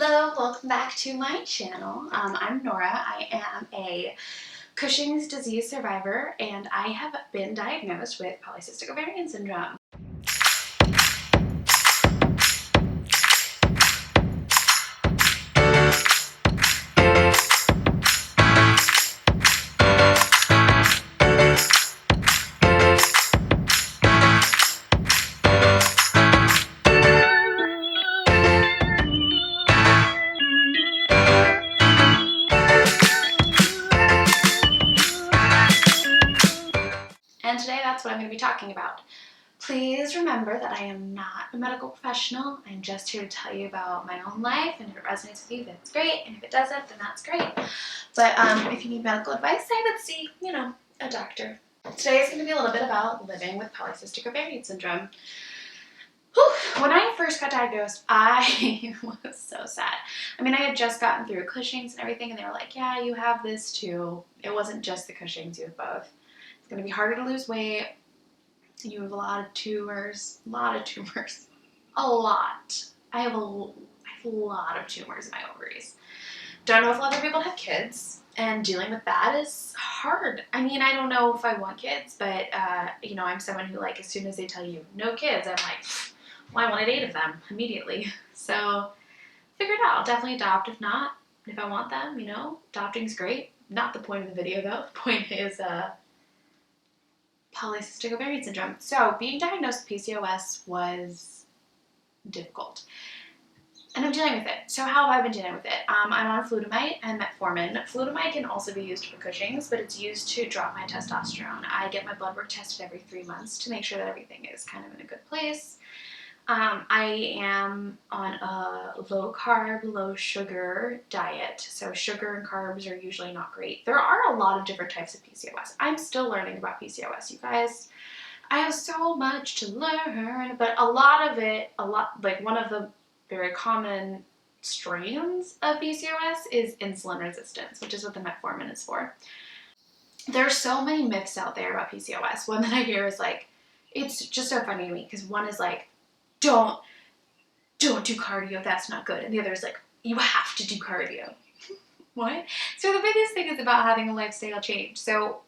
Hello, welcome back to my channel. I'm Nora. I am a Cushing's disease survivor and I have been diagnosed with polycystic ovarian syndrome. And today that's what I'm going to be talking about. Please remember that I am not a medical professional. I'm just here to tell you about my own life, and if it resonates with you, that's great, and if it doesn't, then that's great. But if you need medical advice, I would see, a doctor. Today is going to be a little bit about living with polycystic ovarian syndrome. Whew. When I first got diagnosed, I was so sad. I mean, I had just gotten through Cushings and everything, and they were like, yeah, you have this too. It wasn't just the Cushings, you have both. It's going to be harder to lose weight. You have a lot of tumors. A lot. I have a lot of tumors in my ovaries. Don't know if other people have kids, and dealing with that is hard. I mean, I don't know if I want kids, but, I'm someone who, like, as soon as they tell you no kids, I'm like, well, I wanted 8 of them immediately. So, figure it out. I'll definitely adopt if not. If I want them, adopting's great. Not the point of the video, though. The point is, polycystic ovarian syndrome. So, being diagnosed with PCOS was difficult. And I'm dealing with it. So how have I been dealing with it? I'm on flutamide and metformin. Flutamide can also be used for Cushing's, but it's used to drop my testosterone. I get my blood work tested every 3 months to make sure that everything is kind of in a good place. I am on a low carb, low sugar diet. So sugar and carbs are usually not great. There are a lot of different types of PCOS. I'm still learning about PCOS, you guys. I have so much to learn, but one of the very common strains of PCOS is insulin resistance, which is what the metformin is for. There are so many myths out there about PCOS. One that I hear is like, it's just so funny to me because one is like, don't do cardio, that's not good. And the other is like, you have to do cardio. What? So the biggest thing is about having a lifestyle change. So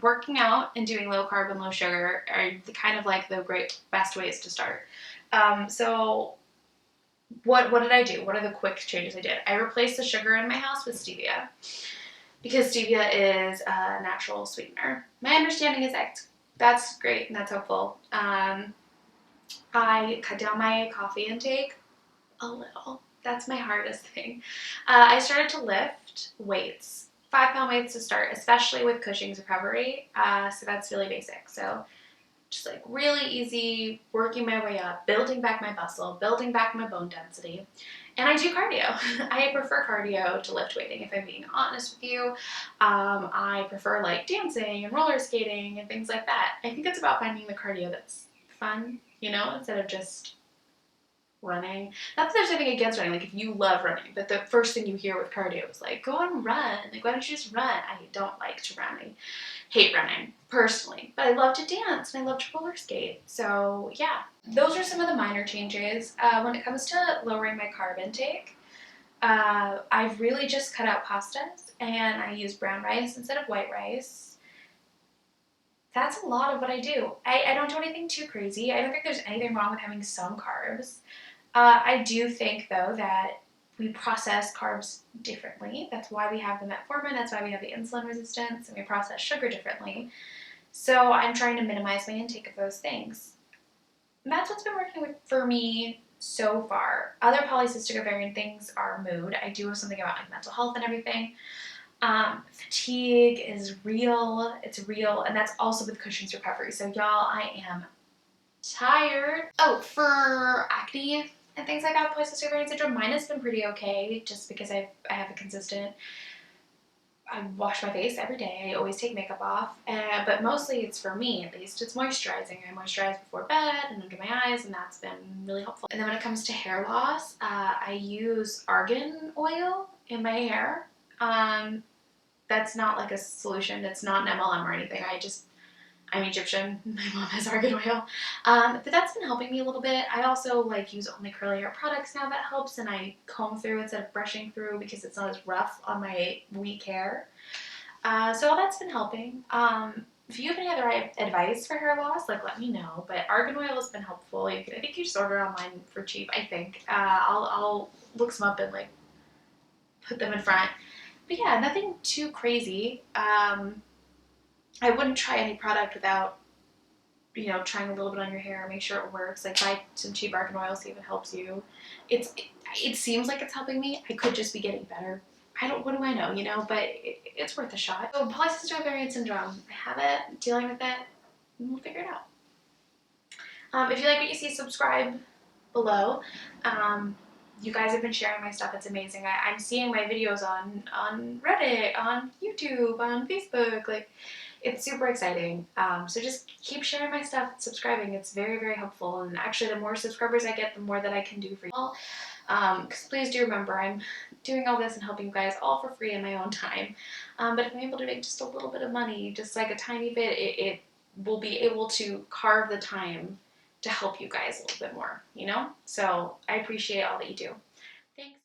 working out and doing low carb and low sugar are kind of like the best ways to start. So what did I do? What are the quick changes I did? I replaced the sugar in my house with stevia because stevia is a natural sweetener. My understanding is that's great and that's helpful. I cut down my coffee intake a little. That's my hardest thing. I started to lift weights, 5-pound weights to start, especially with Cushing's recovery. So that's really basic. So just like really easy, working my way up, building back my muscle, building back my bone density. And I do cardio. I prefer cardio to lift weighting, if I'm being honest with you. I prefer like dancing and roller skating and things like that. I think it's about finding the cardio that's fun, instead of just running. Not that there's anything against running, like if you love running, but the first thing you hear with cardio is like, go and run. Like, why don't you just run? I don't like to run. I hate running, personally. But I love to dance and I love to roller skate. So yeah, those are some of the minor changes. When it comes to lowering my carb intake, I've really just cut out pastas and I use brown rice instead of white rice. That's a lot of what I do. I don't do anything too crazy. I don't think there's anything wrong with having some carbs. I do think, though, that we process carbs differently. That's why we have the metformin. That's why we have the insulin resistance, and we process sugar differently. So I'm trying to minimize my intake of those things. And that's what's been working for me so far. Other polycystic ovarian things are mood. I do have something about like mental health and everything. Fatigue is real. It's real. And that's also with Cushing's recovery. So y'all, I am tired. Oh, for acne and things like that with polycystic ovarian syndrome, mine has been pretty okay just because I have a consistent, I wash my face every day. I always take makeup off, but mostly it's for me, at least. It's moisturizing. I moisturize before bed and under my eyes, and that's been really helpful. And then when it comes to hair loss, I use argan oil in my hair. That's not like a solution. It's not an MLM or anything. I'm Egyptian. My mom has argan oil. But that's been helping me a little bit. I also like use only curly hair products now that helps, and I comb through instead of brushing through because it's not as rough on my weak hair. So all that's been helping. If you have any other advice for hair loss, like let me know. But argan oil has been helpful. I think you just order online for cheap. I think I'll look some up and like put them in front. But yeah, nothing too crazy. I wouldn't try any product without trying a little bit on your hair, make sure it works. Like buy some cheap argan oil, see if it helps you. It seems like it's helping me. I could just be getting better. What do I know, but it's worth a shot. So polycystic ovarian syndrome, I have it, dealing with it, and we'll figure it out. If you like what you see, subscribe below. You guys have been sharing my stuff. It's amazing. I'm seeing my videos on Reddit, on YouTube, on Facebook. Like, it's super exciting. So just keep sharing my stuff, subscribing. It's very, very helpful. And actually, the more subscribers I get, the more that I can do for you all. Because please do remember, I'm doing all this and helping you guys all for free in my own time. But if I'm able to make just a little bit of money, just like a tiny bit, it will be able to carve the time to help you guys a little bit more, So I appreciate all that you do. Thanks.